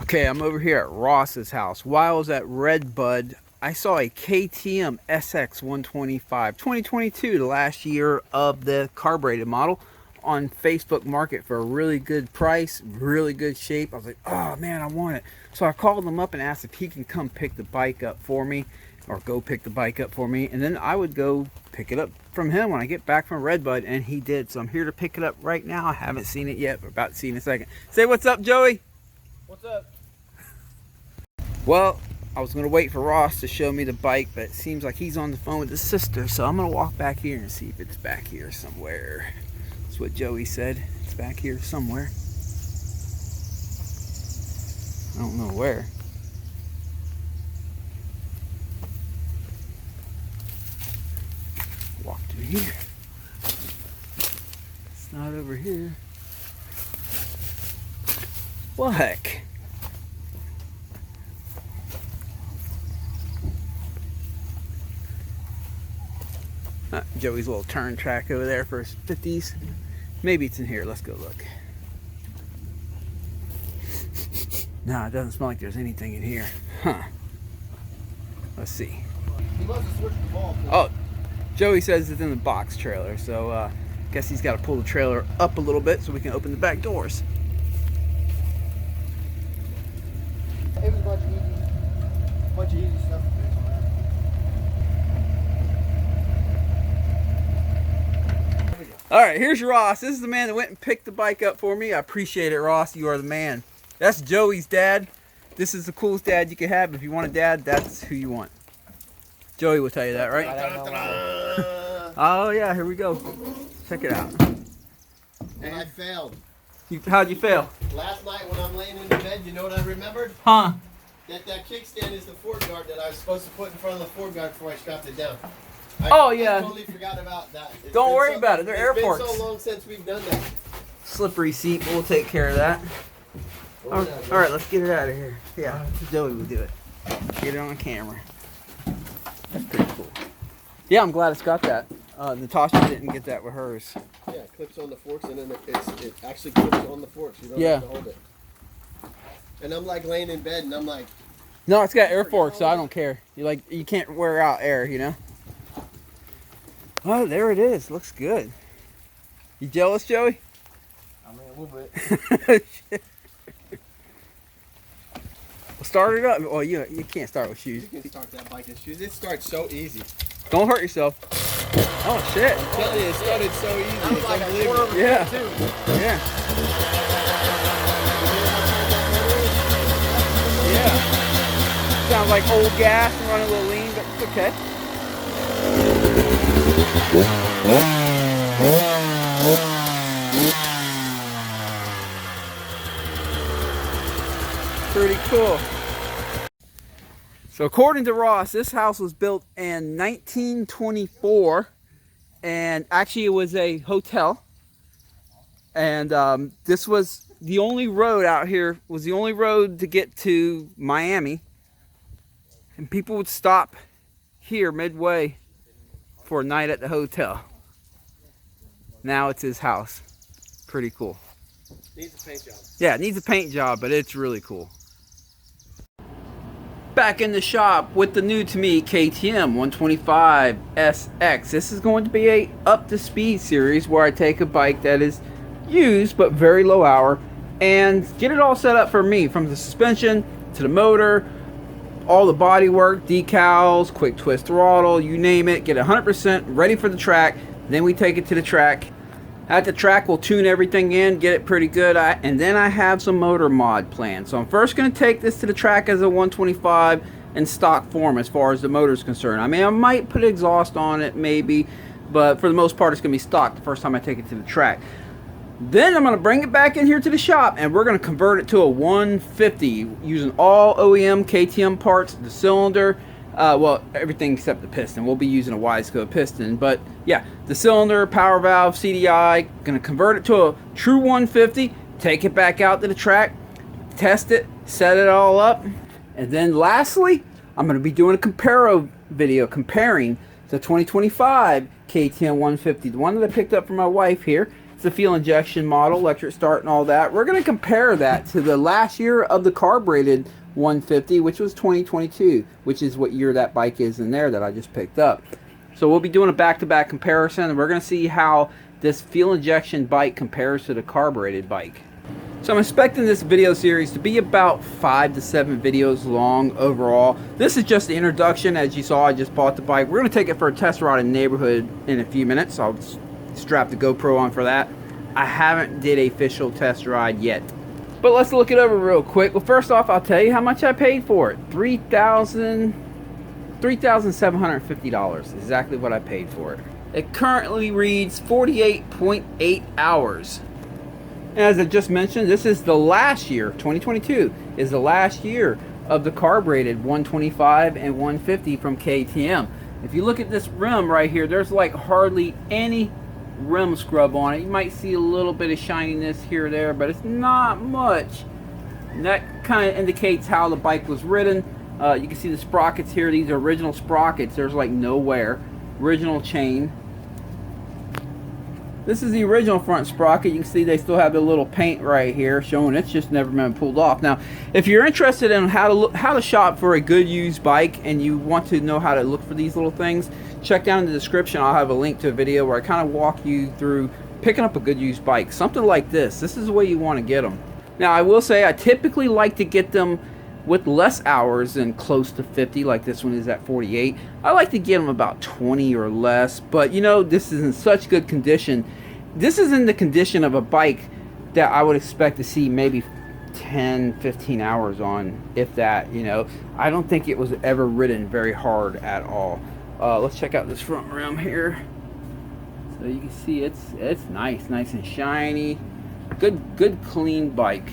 Okay, I'm over here at Ross's house. While I was at Redbud, I saw a KTM SX 125 2022, the last year of the carbureted model, on Facebook Market for a really good price, really good shape. I was like, oh man, I want it. So I called him up and asked if he can come pick the bike up for me, or go pick the bike up for me, and then I would go pick it up from him when I get back from Redbud, and he did. So I'm here to pick it up right now. I haven't seen it yet. We're about to see it in a second. Say what's up, Joey. What's up? Well, I was going to wait for Ross to show me the bike, but it seems like he's on the phone with his sister, so I'm going to walk back here and see if it's back here somewhere. That's what Joey said. It's back here somewhere. I don't know where. Walk through here. It's not over here. Well, heck. Joey's little turn track over there for his 50s. Maybe it's in here. Let's go look. No, it doesn't smell like there's anything in here. Huh. Let's see. He must have switched the ball. Oh, Joey says it's in the box trailer, so guess he's got to pull the trailer up a little bit so we can open the back doors. It was a bunch of easy stuff. All right, here's Ross. This is the man that went and picked the bike up for me. I appreciate it, Ross. You are the man. That's Joey's dad. This is the coolest dad you could have. If you want a dad, that's who you want. Joey will tell you that, right? Oh, yeah, here we go. Check it out. And I failed. How'd you fail? Last night when I'm laying in the bed, you know what I remembered? Huh? That kickstand is the fork guard that I was supposed to put in front of the fork guard before I strapped it down. Oh, yeah. I totally forgot about that. Don't worry about it. They're air forks. It's been so long since we've done that. Slippery seat. We'll take care of that. All right, let's get it out of here. Yeah, Joey will do it. Get it on camera. That's pretty cool. Yeah, I'm glad it's got that. Natasha didn't get that with hers. Yeah, it clips on the forks, and then it actually clips on the forks. You don't have to hold it. And I'm like laying in bed, and I'm like... No, it's got air forks, so I don't care. You can't wear out air, you know? Oh, there it is. Looks good. You jealous, Joey? I mean, a little bit. Well, start it up. Oh, you can't start with shoes. You can start that bike in shoes. It starts so easy. Don't hurt yourself. Oh, shit. I'm telling you, it started so easy. It's like unbelievable. Yeah. Yeah. Yeah. Sounds like old gas and running a little lean, but it's okay. Pretty cool. So according to Ross, this house was built in 1924, and actually it was a hotel, and this was the only road out here, was the only road to get to Miami, and people would stop here midway for a night at the hotel. Now it's his house. Pretty cool. Needs a paint job. Yeah, it needs a paint job, but it's really cool. Back in the shop with the new to me KTM 125 SX. This is going to be a up to speed series where I take a bike that is used but very low hour and get it all set up for me, from the suspension to the motor, all the body work, decals, quick twist throttle, you name it. Get 100% ready for the track. Then we take it to the track. At the track, we'll tune everything in, get it pretty good, and then I have some motor mod planned. So I'm first going to take this to the track as a 125 in stock form as far as the motor is concerned. I mean, I might put exhaust on it maybe, but for the most part it's going to be stock the first time I take it to the track. Then I'm going to bring it back in here to the shop, and we're going to convert it to a 150 using all OEM KTM parts, the cylinder, well, everything except the piston. We'll be using a Wiseco piston, but yeah, the cylinder, power valve, CDI. Gonna convert it to a true 150, take it back out to the track, test it, set it all up, and then lastly, I'm gonna be doing a comparo video comparing the 2025 KTM 150, the one that I picked up for my wife here, It's a fuel injection model, electric start and all that. We're going to compare that to the last year of the carbureted 150, which was 2022, which is what year that bike is in there that I just picked up. So we'll be doing a back-to-back comparison, and we're going to see how this fuel injection bike compares to the carbureted bike. So I'm expecting this video series to be about 5 to 7 videos long overall. This is just the introduction. As you saw, I just bought the bike. We're going to take it for a test ride in the neighborhood in a few minutes. I'll strap the GoPro on for that. I haven't did a official test ride yet. But let's look it over real quick. Well, first off, I'll tell you how much I paid for it. $3,750. Exactly what I paid for it. It currently reads 48.8 hours. And as I just mentioned, this is the last year, 2022, is the last year of the carbureted 125 and 150 from KTM. If you look at this rim right here, there's like hardly any rim scrub on it. You might see a little bit of shininess here or there, but it's not much. And that kind of indicates how the bike was ridden. You can see the sprockets here. These are original sprockets. There's like no wear. Original chain. This is the original front sprocket. You can see they still have the little paint right here showing it's just never been pulled off. Now, if you're interested in how to shop for a good used bike and you want to know how to look for these little things, check down in the description. I'll have a link to a video where I kind of walk you through picking up a good used bike. Something like this. This is the way you want to get them. Now, I will say I typically like to get them with less hours than close to 50, like this one is at 48. I like to get them about 20 or less, but you know, this is in such good condition. This is in the condition of a bike that I would expect to see maybe 10-15 hours on, if that. You know, I don't think it was ever ridden very hard at all. Let's check out this front rim here. So you can see it's nice and shiny. Good clean bike.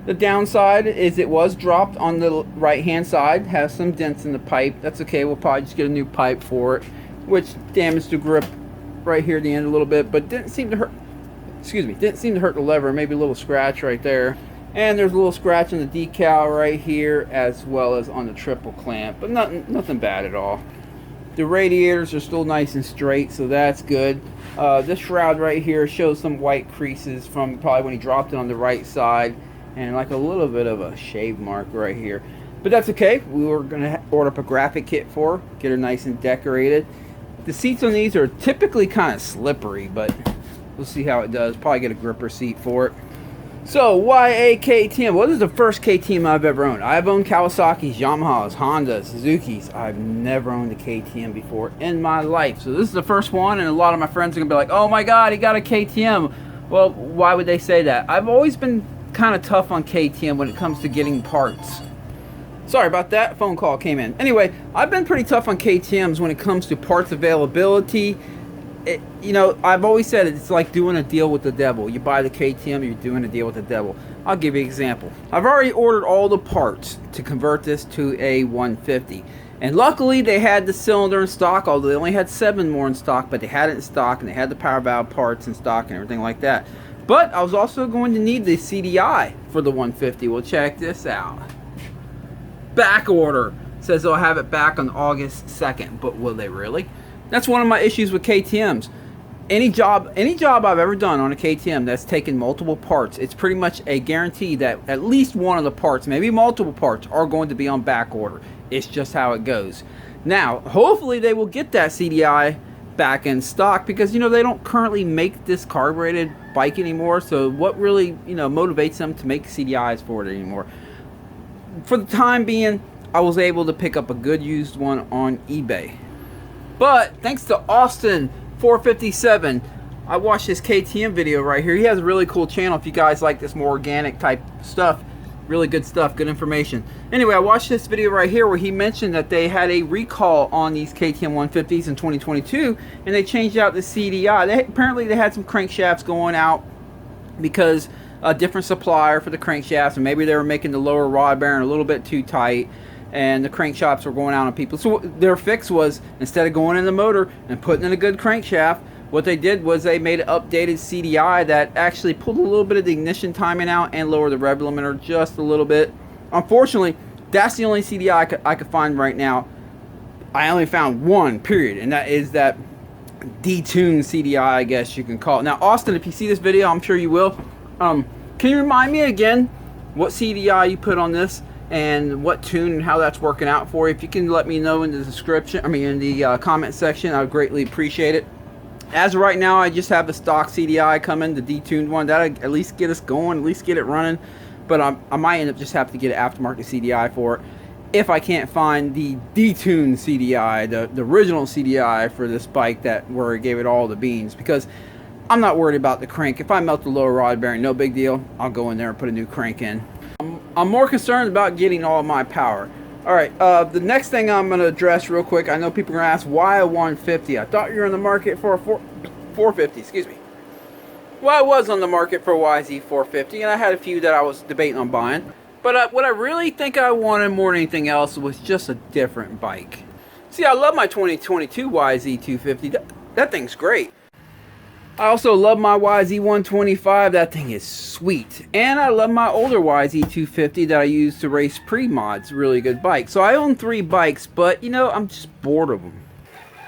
The downside is it was dropped on the right hand side, has some dents in the pipe. That's okay, we'll probably just get a new pipe for it, which damaged the grip right here at the end a little bit, but didn't seem to hurt, didn't seem to hurt the lever. Maybe a little scratch right there, and there's a little scratch on the decal right here as well as on the triple clamp, but nothing bad at all. The radiators are still nice and straight, so that's good. This shroud right here shows some white creases from probably when he dropped it on the right side, and like a little bit of a shave mark right here, but that's okay. We were gonna order up a graphic kit for her, get her nice and decorated. The seats on these are typically kind of slippery, but we'll see how it does. Probably get a gripper seat for it. So, why a KTM? Well, this is the first KTM I've ever owned. I've owned Kawasaki's, Yamahas, Hondas, Suzuki's. I've never owned a KTM before in my life. So this is the first one, and a lot of my friends are going to be like, oh my god, he got a KTM. Well, why would they say that? I've always been kind of tough on KTM when it comes to getting parts. Sorry about that, phone call came in. Anyway, I've been pretty tough on KTMs when it comes to parts availability. You know, I've always said it's like doing a deal with the devil. You buy the KTM, you're doing a deal with the devil. I'll give you an example. I've already ordered all the parts to convert this to a 150. And luckily they had the cylinder in stock, although they only had 7 more in stock, but they had it in stock and they had the power valve parts in stock and everything like that. But I was also going to need the CDI for the 150. Well, check this out. Back order. Says they'll have it back on August 2nd, but will they really? That's one of my issues with KTMs. Any job I've ever done on a KTM that's taken multiple parts, it's pretty much a guarantee that at least one of the parts, maybe multiple parts, are going to be on back order. It's just how it goes. Now, hopefully they will get that CDI back in stock, because you know they don't currently make this carbureted bike anymore, so what really, you know, motivates them to make CDIs for it anymore? For the time being, I was able to pick up a good used one on eBay. But thanks to Austin 457, I watched this KTM video right here. He has a really cool channel if you guys like this more organic type stuff. Really good stuff, good information. Anyway, I watched this video right here where he mentioned that they had a recall on these KTM 150s in 2022, and they changed out the CDI. Apparently they had some crankshafts going out because a different supplier for the crankshafts, and maybe they were making the lower rod bearing a little bit too tight, and the crankshafts were going out on people. So their fix was, instead of going in the motor and putting in a good crankshaft, what they did was they made an updated CDI that actually pulled a little bit of the ignition timing out and lowered the rev limiter just a little bit. Unfortunately, that's the only CDI I could find right now. I only found one, period, and that is that detuned CDI, I guess you can call it. Now, Austin, if you see this video, I'm sure you will. Can you remind me again what CDI you put on this and what tune and how that's working out for you? If you can let me know in the description, in the comment section, I would greatly appreciate it. As of right now, I just have the stock CDI coming, the detuned one. That'll at least get us going, at least get it running. But I might end up just have to get an aftermarket CDI for it if I can't find the detuned CDI, the original CDI for this bike where it gave it all the beans. Because I'm not worried about the crank. If I melt the lower rod bearing, no big deal. I'll go in there and put a new crank in. I'm more concerned about getting all my power. Alright, the next thing I'm going to address real quick, I know people are going to ask, why a 150? I thought you were in the market for a 450, excuse me. Well, I was on the market for a YZ 450, and I had a few that I was debating on buying. But what I really think I wanted more than anything else was just a different bike. See, I love my 2022 YZ 250. That thing's great. I also love my YZ 125. That thing is sweet. And I love my older YZ 250 that I use to race pre-mods. Really good bike. So I own 3 bikes, but you know, I'm just bored of them.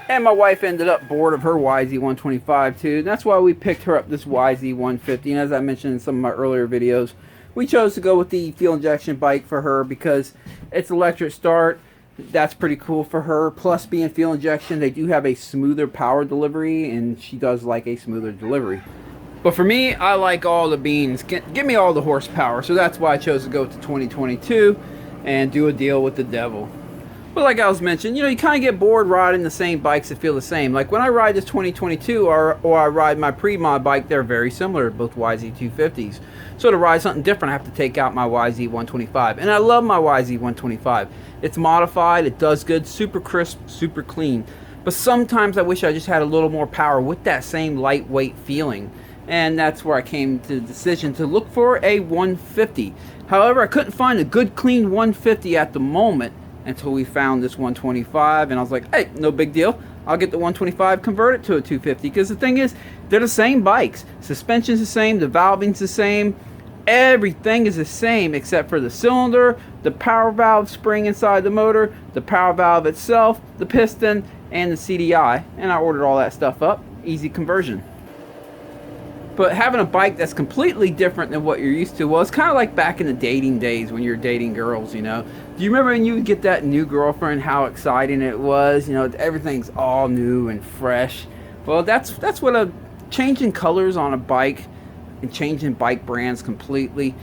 And my wife ended up bored of her YZ 125 too. And that's why we picked her up this YZ 150. And as I mentioned in some of my earlier videos, we chose to go with the fuel injection bike for her because it's electric start. That's pretty cool for her. Plus, being fuel injection, they do have a smoother power delivery, and she does like a smoother delivery. But for me, I like all the beans. Give me all the horsepower. So that's why I chose to go to 2022 and do a deal with the devil. But like I was mentioning, you know, you kind of get bored riding the same bikes that feel the same. Like when I ride this 2022 or I ride my pre-mod bike, they're very similar, both YZ 250s. So to ride something different, I have to take out my YZ 125. And I love my YZ 125. It's modified, it does good, super crisp, super clean. But sometimes I wish I just had a little more power with that same lightweight feeling. And that's where I came to the decision to look for a 150. However, I couldn't find a good clean 150 at the moment until we found this 125. And I was like, hey, no big deal. I'll get the 125, convert it to a 250. Because the thing is, they're the same bikes. Suspension's the same, the valving's the same. Everything is the same except for the cylinder, the power valve spring inside the motor, the power valve itself, the piston, and the CDI. And I ordered all that stuff up. Easy conversion. But having a bike that's completely different than what you're used to, well, it's kind of like back in the dating days when you're dating girls, you know. Do you remember when you would get that new girlfriend, how exciting it was? You know, everything's all new and fresh. Well, that's what a changing colors on a bike and changing bike brands completely,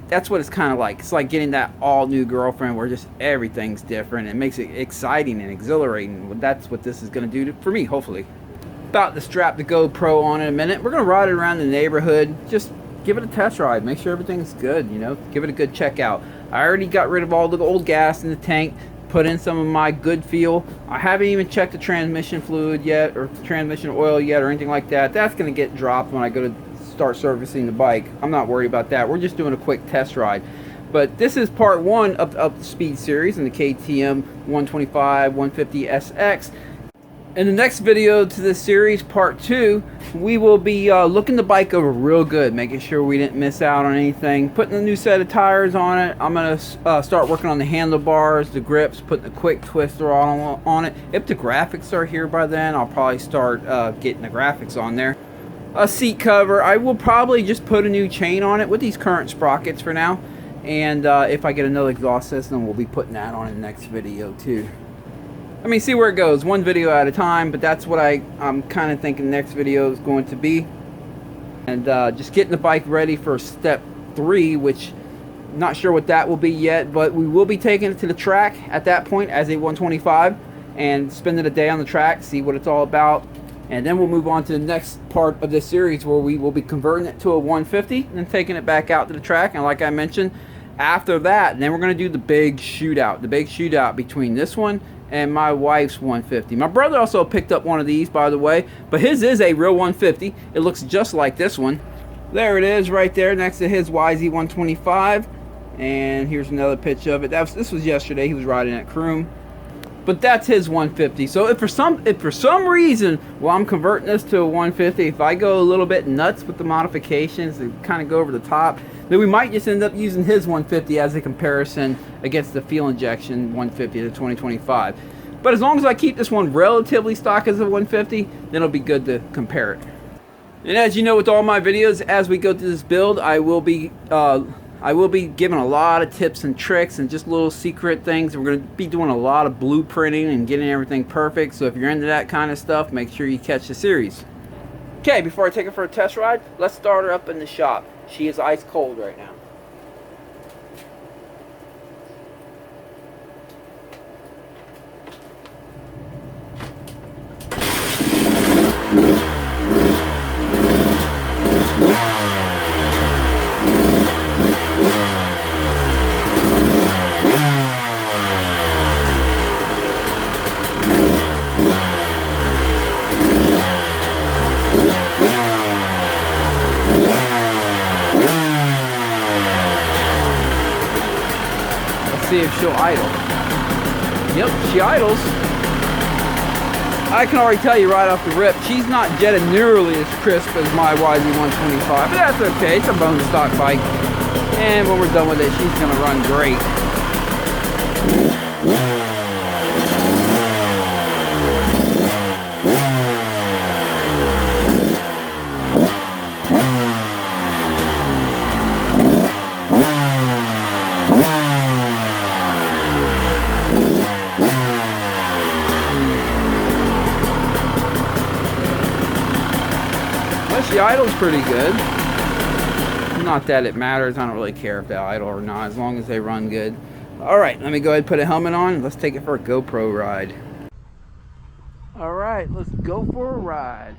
that's what it's kind of like. It's like getting that all new girlfriend where just everything's different. It makes it exciting and exhilarating. Well, that's what this is going to do for me, hopefully. About to strap the GoPro on in a minute. We're going to ride it around the neighborhood. Just give it a test ride. Make sure everything's good, you know. Give it a good check out. I already got rid of all the old gas in the tank. Put in some of my good fuel. I haven't even checked the transmission fluid yet or transmission oil yet or anything like that. That's going to get dropped when I go to start servicing the bike. I'm not worried about that. We're just doing a quick test ride. But this is part 1 of the Speed series in the KTM 125 150 SX. In the next video to this series, part 2, we will be looking the bike over real good, making sure we didn't miss out on anything, putting a new set of tires on it. I'm going to start working on the handlebars, the grips, putting a quick twister on it. If the graphics are here by then, I'll probably start getting the graphics on there. A seat cover, I will probably just put a new chain on it with these current sprockets for now. And if I get another exhaust system, we'll be putting that on in the next video too. I mean, see where it goes, one video at a time, but that's what I'm kind of thinking the next video is going to be. And just getting the bike ready for step 3, which I'm not sure what that will be yet, but we will be taking it to the track at that point as a 125 and spending a day on the track, see what it's all about. And then we'll move on to the next part of this series where we will be converting it to a 150 and then taking it back out to the track. And like I mentioned, after that, then we're going to do the big shootout. The big shootout between this one and my wife's 150. My brother also picked up one of these, by the way, but his is a real 150. It looks just like this one. There it is right there next to his YZ 125. And here's another picture of it. This was yesterday. He was riding at Croom. But that's his 150. So if for some reason, while I'm converting this to a 150, if I go a little bit nuts with the modifications and kind of go over the top, then we might just end up using his 150 as a comparison against the fuel injection 150 to 2025. But as long as I keep this one relatively stock as a 150, then it'll be good to compare it. And as you know, with all my videos, as we go through this build, I will be giving a lot of tips and tricks and just little secret things. We're going to be doing a lot of blueprinting and getting everything perfect. So if you're into that kind of stuff, make sure you catch the series. Okay, before I take her for a test ride, let's start her up in the shop. She is ice cold right now. See if she'll idle. Yep, she idles. I can already tell you right off the rip, she's not jetted nearly as crisp as my YZ125, but that's okay. It's a bone stock bike, and when we're done with it, she's gonna run great. She idles pretty good. Not that it matters. I don't really care if they idle or not, as long as they run good. Alright, let me go ahead and put a helmet on. Let's take it for a GoPro ride. Alright, let's go for a ride.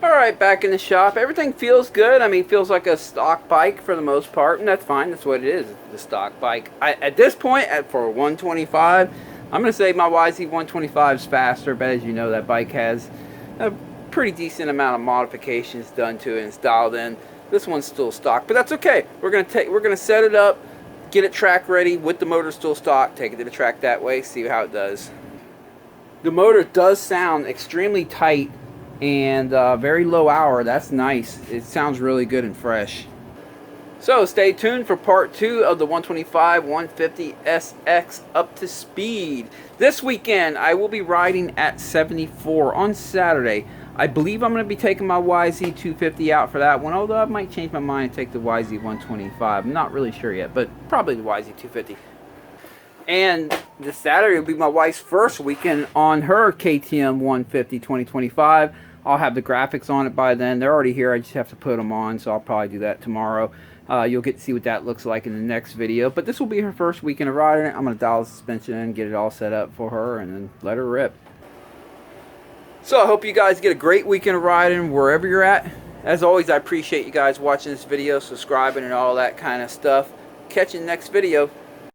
Alright, back in the shop. Everything feels good. I mean, feels like a stock bike for the most part, and that's fine. That's what it is, the stock bike. At this point, for a 125, I'm going to say my YZ125 is faster, but as you know, that bike has a pretty decent amount of modifications done to it and styled in. This one's still stock, but that's okay. We're going to set it up, get it track ready with the motor still stock, take it to the track that way, see how it does. The motor does sound extremely tight and very low hour. That's nice. It sounds really good and fresh. So stay tuned for part 2 of the 125 150 SX up to speed. This weekend I will be riding at 74 on Saturday. I believe I'm going to be taking my YZ250 out for that one, although I might change my mind and take the YZ125. I'm not really sure yet, but probably the YZ250. And this Saturday will be my wife's first weekend on her KTM 150 2025. I'll have the graphics on it by then. They're already here. I just have to put them on, so I'll probably do that tomorrow. You'll get to see what that looks like in the next video. But this will be her first weekend of riding it. I'm going to dial the suspension in, get it all set up for her, and then let her rip. So I hope you guys get a great weekend of riding wherever you're at. As always, I appreciate you guys watching this video, subscribing, and all that kind of stuff. Catch you in the next video.